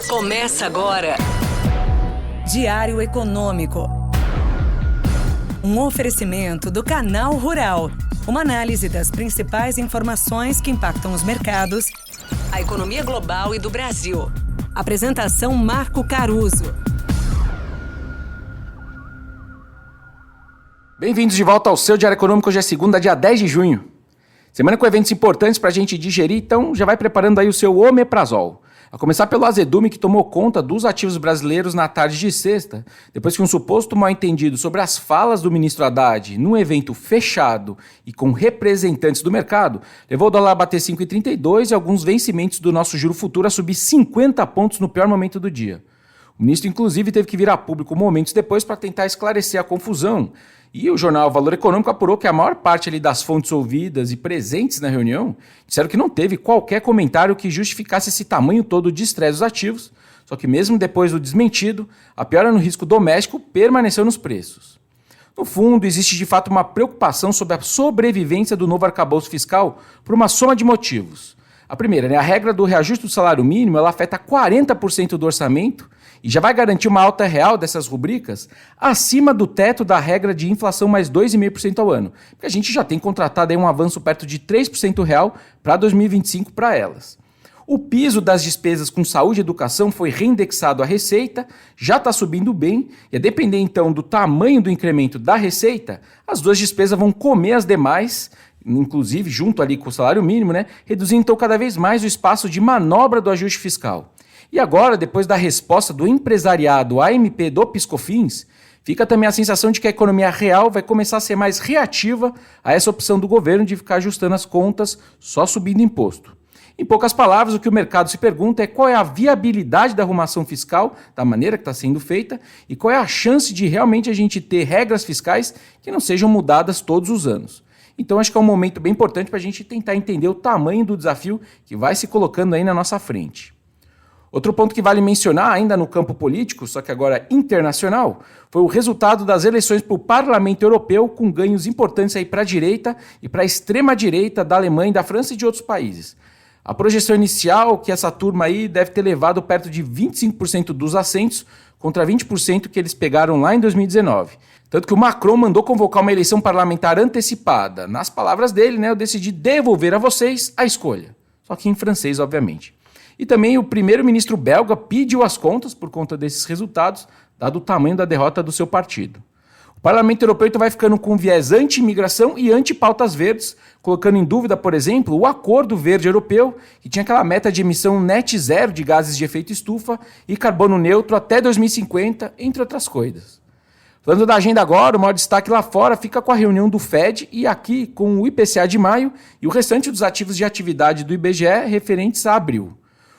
Começa agora. Diário Econômico. Um oferecimento do Canal Rural. Uma análise das principais informações que impactam os mercados, a economia global e do Brasil. Apresentação Marco Caruso. Bem-vindos de volta ao seu Diário Econômico. Hoje é segunda, dia 10 de junho. Semana com eventos importantes para a gente digerir, então já vai preparando aí o seu omeprazol. A começar pelo azedume que tomou conta dos ativos brasileiros na tarde de sexta, depois que um suposto mal-entendido sobre as falas do ministro Haddad num evento fechado e com representantes do mercado, levou o dólar a bater 5,32 e alguns vencimentos do nosso juro futuro a subir 50 pontos no pior momento do dia. O ministro, inclusive, teve que vir a público momentos depois para tentar esclarecer a confusão. E o jornal Valor Econômico apurou que a maior parte ali das fontes ouvidas e presentes na reunião disseram que não teve qualquer comentário que justificasse esse tamanho todo de estresse dos ativos, só que mesmo depois do desmentido, a piora no risco doméstico permaneceu nos preços. No fundo, existe de fato uma preocupação sobre a sobrevivência do novo arcabouço fiscal por uma soma de motivos. A primeira, a regra do reajuste do salário mínimo, ela afeta 40% do orçamento e já vai garantir uma alta real dessas rubricas acima do teto da regra de inflação mais 2,5% ao ano, porque a gente já tem contratado aí um avanço perto de 3% real para 2025 para elas. O piso das despesas com saúde e educação foi reindexado à receita, já está subindo bem, e a depender então do tamanho do incremento da receita, as duas despesas vão comer as demais, inclusive junto ali com o salário mínimo, reduzindo então cada vez mais o espaço de manobra do ajuste fiscal. E agora, depois da resposta do empresariado à MP do PiscoFins, fica também a sensação de que a economia real vai começar a ser mais reativa a essa opção do governo de ficar ajustando as contas só subindo imposto. Em poucas palavras, o que o mercado se pergunta é qual é a viabilidade da arrumação fiscal, da maneira que está sendo feita, e qual é a chance de realmente a gente ter regras fiscais que não sejam mudadas todos os anos. Então acho que é um momento bem importante para a gente tentar entender o tamanho do desafio que vai se colocando aí na nossa frente. Outro ponto que vale mencionar, ainda no campo político, só que agora internacional, foi o resultado das eleições para o Parlamento Europeu, com ganhos importantes aí para a direita e para a extrema-direita da Alemanha, da França e de outros países. A projeção inicial que essa turma aí deve ter levado perto de 25% dos assentos, contra 20% que eles pegaram lá em 2019. Tanto que o Macron mandou convocar uma eleição parlamentar antecipada. Nas palavras dele, eu decidi devolver a vocês a escolha. Só que em francês, obviamente. E também o primeiro-ministro belga pediu as contas por conta desses resultados, dado o tamanho da derrota do seu partido. O Parlamento Europeu então vai ficando com viés anti-imigração e anti-pautas verdes, colocando em dúvida, por exemplo, o Acordo Verde Europeu, que tinha aquela meta de emissão net zero de gases de efeito estufa e carbono neutro até 2050, entre outras coisas. Falando da agenda agora, o maior destaque lá fora fica com a reunião do FED e aqui com o IPCA de maio e o restante dos ativos de atividade do IBGE referentes a abril.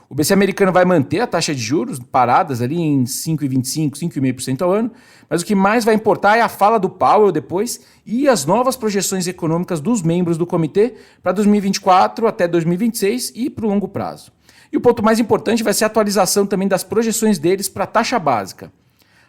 O BC americano vai manter a taxa de juros paradas ali em 5,25%, 5,5% ao ano, mas o que mais vai importar é a fala do Powell depois e as novas projeções econômicas dos membros do comitê para 2024 até 2026 e para o longo prazo. E o ponto mais importante vai ser a atualização também das projeções deles para a taxa básica.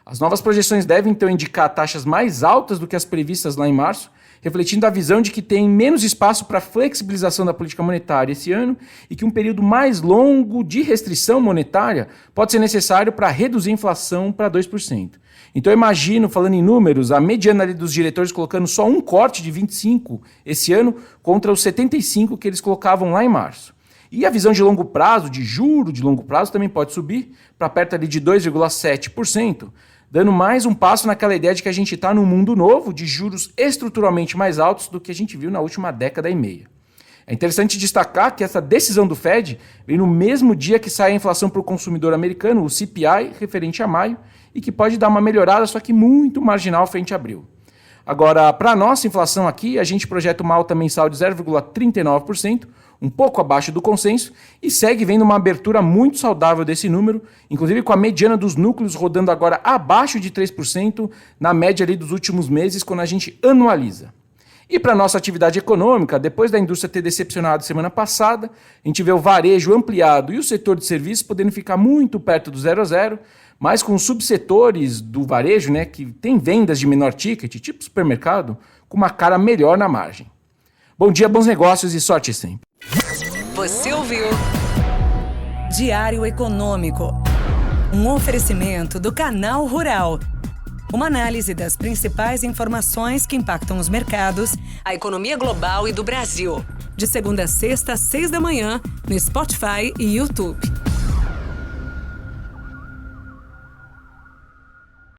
As novas projeções devem então indicar taxas mais altas do que as previstas lá em março, refletindo a visão de que tem menos espaço para flexibilização da política monetária esse ano e que um período mais longo de restrição monetária pode ser necessário para reduzir a inflação para 2%. Então eu imagino, falando em números, a mediana ali dos diretores colocando só um corte de 25 esse ano contra os 75 que eles colocavam lá em março. E a visão de longo prazo, de juro de longo prazo, também pode subir para perto ali de 2,7%, dando mais um passo naquela ideia de que a gente está num mundo novo de juros estruturalmente mais altos do que a gente viu na última década e meia. É interessante destacar que essa decisão do FED vem no mesmo dia que sai a inflação para o consumidor americano, o CPI, referente a maio, e que pode dar uma melhorada, só que muito marginal frente a abril. Agora, para a nossa inflação aqui, a gente projeta uma alta mensal de 0,39%, um pouco abaixo do consenso, e segue vendo uma abertura muito saudável desse número, inclusive com a mediana dos núcleos rodando agora abaixo de 3% na média ali dos últimos meses, quando a gente anualiza. E para a nossa atividade econômica, depois da indústria ter decepcionado semana passada, a gente vê o varejo ampliado e o setor de serviços podendo ficar muito perto do 0 a 0, mas com os subsetores do varejo, que tem vendas de menor ticket, tipo supermercado, com uma cara melhor na margem. Bom dia, bons negócios e sorte sempre. Você ouviu? Diário Econômico. Um oferecimento do Canal Rural. Uma análise das principais informações que impactam os mercados, a economia global e do Brasil. De segunda a sexta, às 6 da manhã, no Spotify e YouTube.